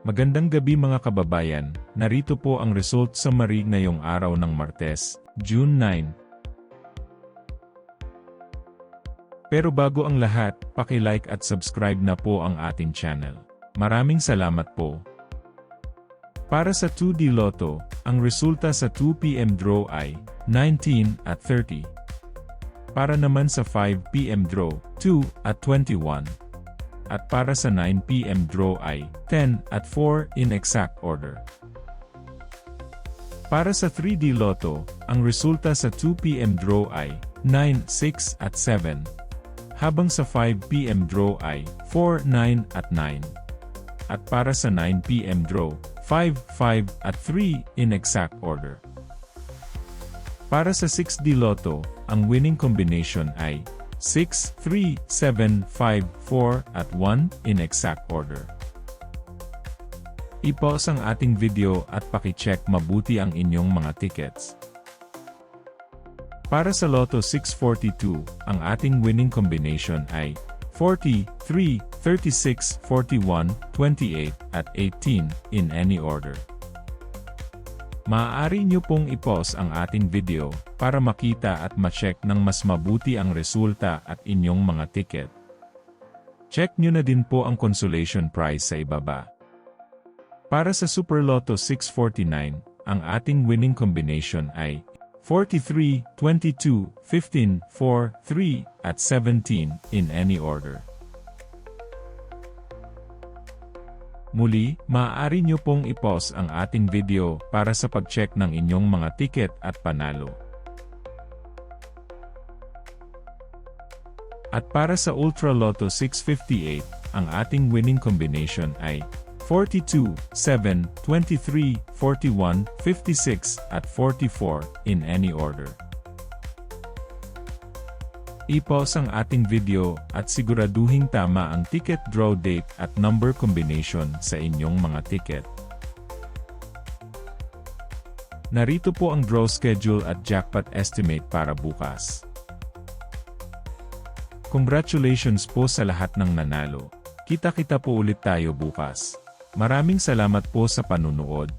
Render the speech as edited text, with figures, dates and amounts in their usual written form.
Magandang gabi mga kababayan, narito po ang result summary ngayong araw ng Martes, June 9. Pero bago ang lahat, paki-like at subscribe na po ang ating channel. Maraming salamat po. Para sa 2D Lotto, ang resulta sa 2 PM draw ay 19 at 30. Para naman sa 5 PM draw, 2 at 21. At para sa 9 PM draw ay 10 at 4 in exact order. Para sa 3D Lotto, ang resulta sa 2 PM draw ay 9, 6 at 7. Habang sa 5 PM draw ay 4, 9 at 9. At para sa 9 PM draw, 5, 5 at 3 in exact order. Para sa 6D Lotto, ang winning combination ay 6, 3, 7, 5, 4 at 1 in exact order. I-pause ang ating video at paki-check mabuti ang inyong mga tickets. Para sa Lotto 642, ang ating winning combination ay 40, 3, 36, 41, 28 at 18 in any order. Maaari nyo pong i-pause ang ating video para makita at ma-check ng mas mabuti ang resulta at inyong mga ticket. Check nyo na din po ang consolation prize sa ibaba. Para sa Super Lotto 649, ang ating winning combination ay 43, 22, 15, 4, 3 at 17 in any order. Muli, maaari nyo pong i-pause ang ating video para sa pag-check ng inyong mga ticket at panalo. At para sa Ultra Lotto 658, ang ating winning combination ay 42, 7, 23, 41, 56 at 44 in any order. I-pause ang ating video at siguraduhing tama ang ticket draw date at number combination sa inyong mga ticket. Narito po ang draw schedule at jackpot estimate para bukas. Congratulations po sa lahat ng nanalo. Kita-kita po ulit tayo bukas. Maraming salamat po sa panunood.